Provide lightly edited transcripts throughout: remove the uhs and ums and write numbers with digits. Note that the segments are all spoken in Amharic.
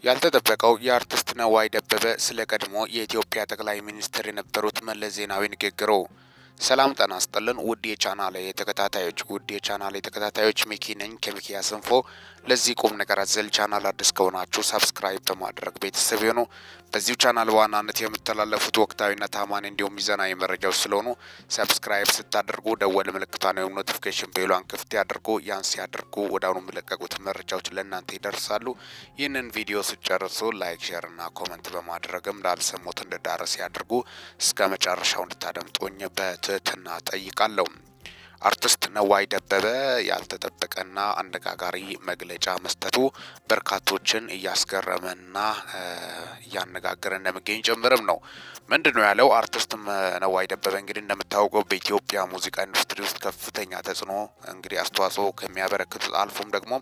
ያልተጠበቀው የአርቲስት ነዋይ ደበበ ስለ ቀድሞ የኢትዮጵያ ጠቅላይ ሚኒስትር የነበሩት መለስ ዜናዊ ንግግሩ። ሰላም ጤና ይስጥልን ውድ የቻናሌ ተከታታዮች ሚኪ ነኝ ከሚኪያስ ኢንፎ። ለዚህ ቁም ነገር አዘል ቻናል አዲስ ከሆናችሁ ሰብስክራይብ በማድረግ ቤተሰብ ይሁኑ። በዚሁ ቻናል በዋናነት የምተላለፉት ወቅታዊና ታማኝ እንዲሁም ሚዛናዊ መረጃዎች ስለሆኑ ሰብስክራይብ ስታደርጉ ደወል ምልክቷን ወይም ኖቲፊኬሽን ቤሏን ክፍት ያድርጉ። ያን ሲያደርጉ ወዲያውኑ የሚለቀቁት መረጃዎች ለእናንተ ይደርሳሉ። ይህንን ቪዲዮ ሲጨርሱ ላይክ፣ ሼር እና ኮሜንት በማድረግም ላልሰሙት እንዲዳረስ ያድርጉ። እስከ መጨረሻው እንድታደምጡኝ በትህትና ጠይቃለሁ። አርቲስት ነዋይ ደበበ ያልተጠበቀና አነጋጋሪ መግለጫ መስጠቱ በርካቶችን እያስገረመና እያነጋገረ እንደሚገኝ ጭምርም ነው። ምንድነው ያለው? አርቲስት ነዋይ ደበበ እንግዲህ እንደምታውቀው በኢትዮጵያ ሙዚቃ ኢንዱስትሪ ውስጥ ከፍተኛ ተጽዕኖ እንግዲህ አስተዋጽኦ ከሚያበረክቱት አልፎም ደግሞ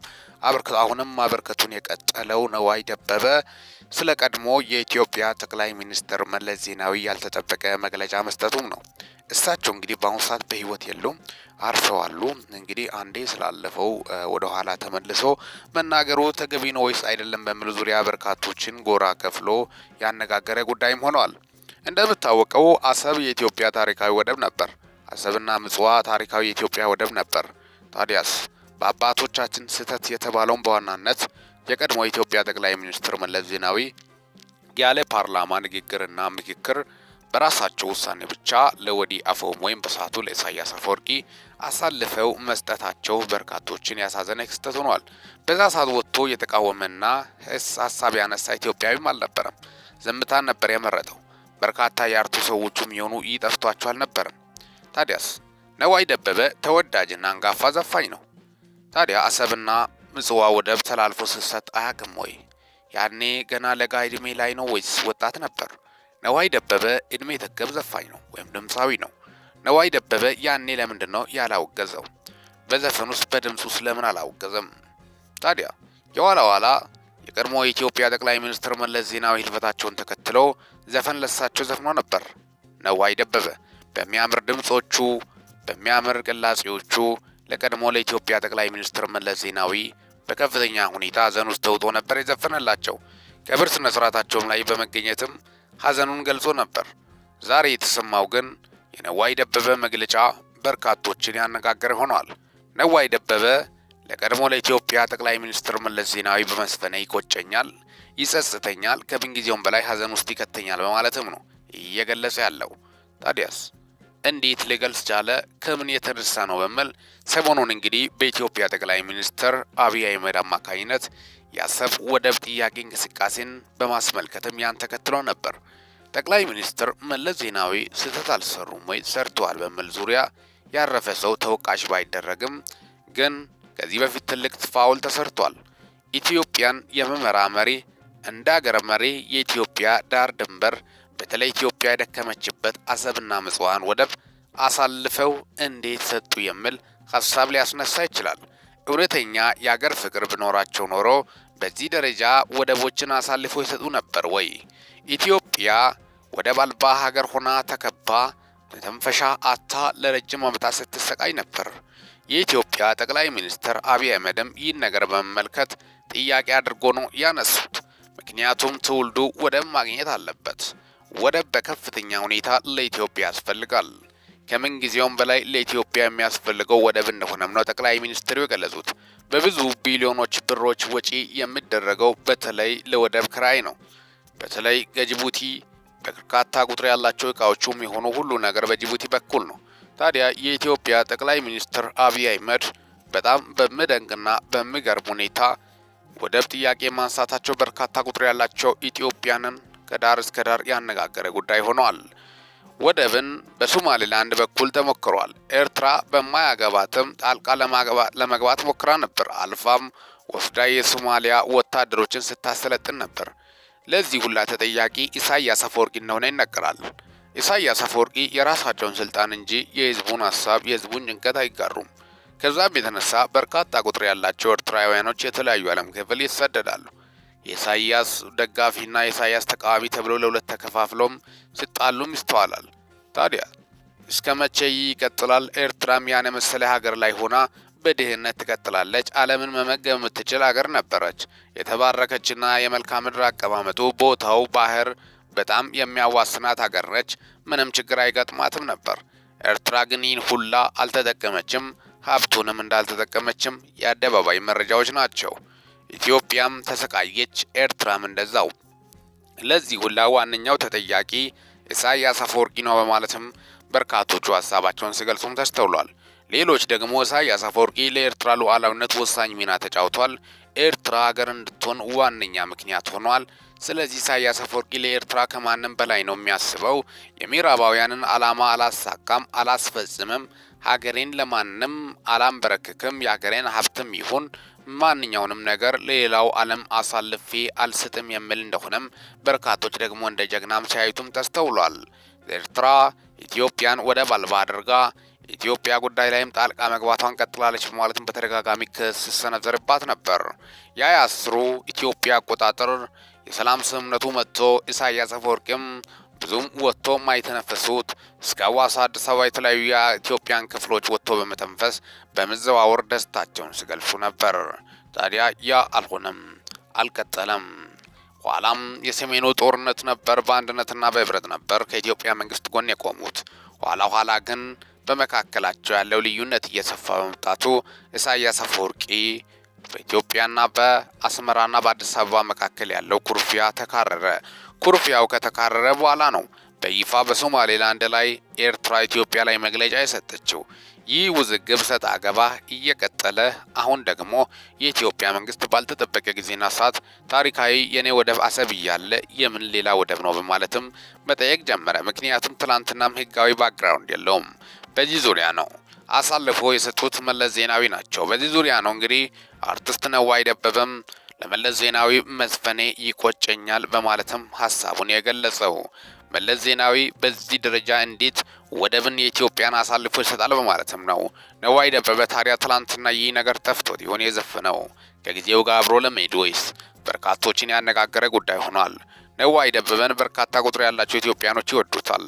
አሁንም ማበርከቱን የቀጠለው ነዋይ ደበበ ስለ ቀድሞ የኢትዮጵያ ጠቅላይ ሚኒስትር መለስ ዜናዊ ያልተጠበቀ መግለጫ መስጠቱም ነው። እሳቸው እንግዲህ በአሁኑ ሰዓት በህይወት የሉም፣ አርፈዋሉ። እንግዲህ አንዴ ስላለፈው ወደ ኋላ ተመልሶ መናገሩ ተገቢ ነው ወይስ አይደለም በሚል ዙሪያ በርካቶችን ጎራ ከፍሎ ያነጋገረ ጉዳይም ሆነዋል። እንደምታወቀው አሰብ የኢትዮጵያ ታሪካዊ ወደብ ነበር። አሰብና ምጽዋ ታሪካዊ የኢትዮጵያ ወደብ ነበር። ታዲያስ በአባቶቻችን ስህተት የተባለውን በዋናነት የቀድሞ የኢትዮጵያ ጠቅላይ ሚኒስትር መለስ ዜናዊ ያለ ፓርላማ ንግግርና ምክክር በራሳቸው ውሳኔ ብቻ ለወዲህ አፈወርቂ ወይም በሰዓቱ ለኢሳያስ አፈወርቂ አሳልፈው መስጠታቸው በርካቶችን ያሳዘነ ክስተት ሆኗል። በዛ ሰዓት ወጥቶ የተቃወመና ሀሳብ ያነሳ ኢትዮጵያዊም አልነበረም። ዝምታን ነበር የመረጠው። በርካታ የአርቱ ሰዎችም የሆኑ ይጠፍቷቸው አልነበረም። ታዲያስ ነዋይ ደበበ ተወዳጅና አንጋፋ ዘፋኝ ነው። ታዲያ አሰብና ምጽዋ ወደብ ተላልፎ ሲሰጥ አያውቅም ወይ? ያኔ ገና ለጋ እድሜ ላይ ነው ወይስ ወጣት ነበር? ነዋይ ደበበ እድሜ ጠገብ ዘፋኝ ነው ወይም ድምፃዊ ነው። ነዋይ ደበበ ያኔ ለምንድን ነው ያላወገዘው? በዘፈን ውስጥ በድምፅ ውስጥ ለምን አላወገዘም? ታዲያ የኋላ ኋላ የቀድሞ የኢትዮጵያ ጠቅላይ ሚኒስትር መለስ ዜናዊ ህልፈታቸውን ተከትሎ ዘፈን ለሳቸው ዘፍኖ ነበር። ነዋይ ደበበ በሚያምር ድምጾቹ በሚያምር ቅላጼዎቹ ለቀድሞ ለኢትዮጵያ ጠቅላይ ሚኒስትር መለስ ዜናዊ በከፍተኛ ሁኔታ ሀዘን ውስጥ ተውጦ ነበር የዘፈነላቸው። ቀብር ስነ ስርዓታቸውም ላይ በመገኘትም ሀዘኑን ገልጾ ነበር። ዛሬ የተሰማው ግን የነዋይ ደበበ መግለጫ በርካቶችን ያነጋገረ ሆኗል። ነዋይ ደበበ ለቀድሞ ለኢትዮጵያ ጠቅላይ ሚኒስትር መለስ ዜናዊ በመስፈኔ ይቆጨኛል፣ ይጸጽተኛል፣ ከምንጊዜውም በላይ ሀዘን ውስጥ ይከተኛል በማለትም ነው እየገለጸ ያለው። ታዲያስ እንዴት ሊገልጽ ቻለ? ከምን የተነሳ ነው በሚል ሰሞኑን እንግዲህ በኢትዮጵያ ጠቅላይ ሚኒስትር አብይ አህመድ አማካኝነት የአሰብ ወደብ ጥያቄ እንቅስቃሴን በማስመልከትም ያን ተከትሎ ነበር። ጠቅላይ ሚኒስትር መለስ ዜናዊ ስህተት አልሰሩም ወይ ሰርተዋል በሚል ዙሪያ ያረፈ ሰው ተወቃሽ ባይደረግም ግን ከዚህ በፊት ትልቅ ፋውል ተሰርቷል። ኢትዮጵያን የመመራ መሪ እንደ ሀገር መሪ የኢትዮጵያ ዳር ድንበር በተለይ ኢትዮጵያ የደከመችበት አሰብና ምጽዋን ወደብ አሳልፈው እንዴት ሰጡ የሚል ሀሳብ ሊያስነሳ ይችላል። እውነተኛ የአገር ፍቅር ቢኖራቸው ኖሮ በዚህ ደረጃ ወደቦችን አሳልፎ ይሰጡ ነበር ወይ? ኢትዮጵያ ወደብ አልባ ሀገር ሆና ተከባ መተንፈሻ አታ ለረጅም ዓመታት ስትሰቃይ ነበር። የኢትዮጵያ ጠቅላይ ሚኒስትር አብይ አህመድም ይህን ነገር በመመልከት ጥያቄ አድርጎ ነው ያነሱት። ምክንያቱም ትውልዱ ወደብ ማግኘት አለበት። ወደብ በከፍተኛ ሁኔታ ለኢትዮጵያ ያስፈልጋል። ከምን ጊዜውም በላይ ለኢትዮጵያ የሚያስፈልገው ወደብ እንደሆነም ነው ጠቅላይ ሚኒስትሩ የገለጹት። በብዙ ቢሊዮኖች ብሮች ወጪ የሚደረገው በተለይ ለወደብ ክራይ ነው። በተለይ ከጅቡቲ በርካታ ቁጥር ያላቸው እቃዎቹም የሆኑ ሁሉ ነገር በጅቡቲ በኩል ነው። ታዲያ የኢትዮጵያ ጠቅላይ ሚኒስትር አብይ አህመድ በጣም በሚደንቅና በሚገርም ሁኔታ ወደብ ጥያቄ ማንሳታቸው በርካታ ቁጥር ያላቸው ኢትዮጵያንን ከዳር እስከ ዳር ያነጋገረ ጉዳይ ሆኗል። ወደብን በሶማሌላንድ በኩል ተሞክሯል። ኤርትራ በማያገባትም ጣልቃ ለመግባት ሞክራ ነበር። አልፋም ወስዳ የሶማሊያ ወታደሮችን ስታሰለጥን ነበር። ለዚህ ሁላ ተጠያቂ ኢሳያስ አፈወርቂ እንደሆነ ይነገራል። ኢሳያስ አፈወርቂ የራሳቸውን ስልጣን እንጂ የህዝቡን ሀሳብ የህዝቡን ጭንቀት አይጋሩም። ከዛም የተነሳ በርካታ ቁጥር ያላቸው ኤርትራውያኖች የተለያዩ ዓለም ክፍል ይሰደዳሉ። የኢሳያስ ደጋፊና የኢሳያስ ተቃዋሚ ተብሎ ለሁለት ተከፋፍሎም ሲጣሉም ይስተዋላል። ታዲያ እስከ መቼ ይቀጥላል? ኤርትራም ያነ መሰለ ሀገር ላይ ሆና በድህነት ትቀጥላለች። ዓለምን መመገብ የምትችል አገር ነበረች። የተባረከችና የመልክዓ ምድር አቀማመጡ ቦታው ባህር በጣም የሚያዋስናት አገር ነች። ምንም ችግር አይገጥማትም ነበር። ኤርትራ ግን ይህን ሁላ አልተጠቀመችም። ሀብቱንም እንዳልተጠቀመችም የአደባባይ መረጃዎች ናቸው። ኢትዮጵያም ተሰቃየች፣ ኤርትራም እንደዛው። ለዚህ ሁላ ዋነኛው ተጠያቂ ኢሳያስ አፈወርቂ ነው በማለትም በርካቶቹ ሀሳባቸውን ሲገልጹም ተስተውሏል። ሌሎች ደግሞ ኢሳያስ አፈወርቂ ለኤርትራ ሉዓላዊነት ወሳኝ ሚና ተጫውቷል፣ ኤርትራ ሀገር እንድትሆን ዋነኛ ምክንያት ሆኗል። ስለዚህ ኢሳያስ አፈወርቂ ለኤርትራ ከማንም በላይ ነው የሚያስበው። የምዕራባውያንን ዓላማ አላሳካም፣ አላስፈጽምም፣ ሀገሬን ለማንም አላንበረክክም፣ የሀገሬን ሀብትም ይሁን ማንኛውንም ነገር ለሌላው ዓለም አሳልፌ አልሰጥም የሚል እንደሆነም በርካቶች ደግሞ እንደ ጀግናም ሲያዩትም ተስተውሏል። ኤርትራ ኢትዮጵያን ወደብ አልባ አድርጋ ኢትዮጵያ ጉዳይ ላይም ጣልቃ መግባቷን ቀጥላለች በማለትም በተደጋጋሚ ክስ ሲሰነዘርባት ነበር። የ2010 ኢትዮጵያ አቆጣጠር የሰላም ስምምነቱ መጥቶ ኢሳያስ አፈወርቂም ብዙም ወጥቶ ማይተነፈሱት እስከ ሐዋሳ፣ አዲስ አበባ የተለያዩ የኢትዮጵያን ክፍሎች ወጥቶ በመተንፈስ በመዘዋወር ደስታቸውን ሲገልጹ ነበር። ታዲያ ያ አልሆነም፣ አልቀጠለም። ኋላም የሰሜኑ ጦርነት ነበር። በአንድነትና በህብረት ነበር ከኢትዮጵያ መንግስት ጎን የቆሙት። ኋላ ግን በመካከላቸው ያለው ልዩነት እየሰፋ በመምጣቱ ኢሳያስ አፈወርቂ በኢትዮጵያና በአስመራና በአዲስ አበባ መካከል ያለው ኩርፊያ ተካረረ። ኩርፊያው ከተካረረ በኋላ ነው በይፋ በሶማሌላንድ ላይ ኤርትራ ኢትዮጵያ ላይ መግለጫ የሰጠችው። ይህ ውዝግብ ሰጥ አገባ እየቀጠለ አሁን ደግሞ የኢትዮጵያ መንግስት ባልተጠበቀ ጊዜና ሰዓት ታሪካዊ የኔ ወደብ አሰብ እያለ የምን ሌላ ወደብ ነው በማለትም መጠየቅ ጀመረ። ምክንያቱም ትላንትናም ህጋዊ ባክግራውንድ የለውም። በዚህ ዙሪያ ነው አሳልፎ የሰጡት መለስ ዜናዊ ናቸው። በዚህ ዙሪያ ነው እንግዲህ አርቲስት ነዋይ ደበበም ለመለስ ዜናዊ መዝፈኔ ይቆጨኛል በማለትም ሀሳቡን የገለጸው። መለስ ዜናዊ በዚህ ደረጃ እንዴት ወደብን የኢትዮጵያን አሳልፎ ይሰጣል በማለትም ነው። ነዋይ ደበበ ታዲያ ትላንትና ይህ ነገር ጠፍቶት ይሆን የዘፈነው? ከጊዜው ጋር አብሮ ለመሄድ ወይስ? በርካቶችን ያነጋገረ ጉዳይ ሆኗል። ነዋይ ደበበን በርካታ ቁጥር ያላቸው ኢትዮጵያኖች ይወዱታል።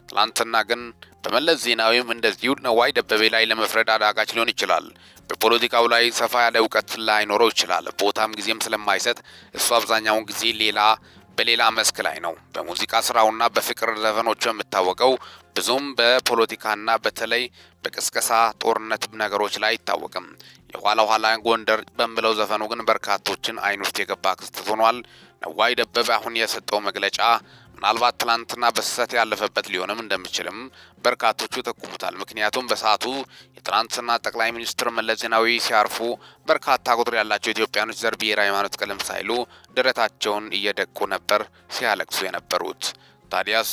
ትላንትና ግን በመለስ ዜናዊም እንደዚሁ ነዋይ ደበበ ላይ ለመፍረድ አዳጋች ሊሆን ይችላል። በፖለቲካው ላይ ሰፋ ያለ እውቀት ላይኖረው ይችላል። ቦታም ጊዜም ስለማይሰጥ እሱ አብዛኛውን ጊዜ በሌላ መስክ ላይ ነው። በሙዚቃ ስራውና በፍቅር ዘፈኖቹ የምታወቀው ብዙም በፖለቲካና በተለይ በቅስቀሳ ጦርነት ነገሮች ላይ አይታወቅም። የኋላ ጎንደር በሚለው ዘፈኑ ግን በርካቶችን አይን ውስጥ የገባ ክስተት ሆኗል። ነዋይ ደበበ አሁን የሰጠው መግለጫ ምናልባት ትላንትና በስህተት ያለፈበት ሊሆንም እንደሚችልም በርካቶቹ ተኩሙታል። ምክንያቱም በሰዓቱ የትላንትና ጠቅላይ ሚኒስትር መለስ ዜናዊ ሲያርፉ በርካታ ቁጥር ያላቸው ኢትዮጵያኖች ዘር፣ ብሔር፣ ሃይማኖት፣ ቀለም ሳይሉ ደረታቸውን እየደቁ ነበር ሲያለቅሱ የነበሩት። ታዲያስ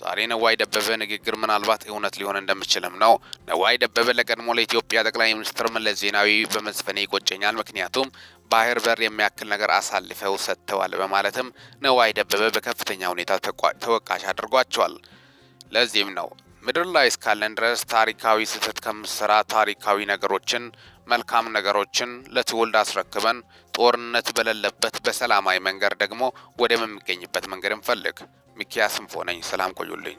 ዛሬ ነዋይ ደበበ ንግግር ምናልባት እውነት ሊሆን እንደሚችልም ነው። ነዋይ ደበበ ለቀድሞ ለኢትዮጵያ ጠቅላይ ሚኒስትር መለስ ዜናዊ በመዝፈኔ ይቆጨኛል፣ ምክንያቱም ባህር በር የሚያክል ነገር አሳልፈው ሰጥተዋል በማለትም ነዋይ ደበበ በከፍተኛ ሁኔታ ተወቃሽ አድርጓቸዋል። ለዚህም ነው ምድር ላይ እስካለን ድረስ ታሪካዊ ስህተት ከምሰራ ታሪካዊ ነገሮችን፣ መልካም ነገሮችን ለትውልድ አስረክበን ጦርነት በሌለበት በሰላማዊ መንገድ ደግሞ ወደሚገኝበት መንገድ እንፈልግ። ሚኪያስ እንፎ ነኝ። ሰላም ቆዩልኝ።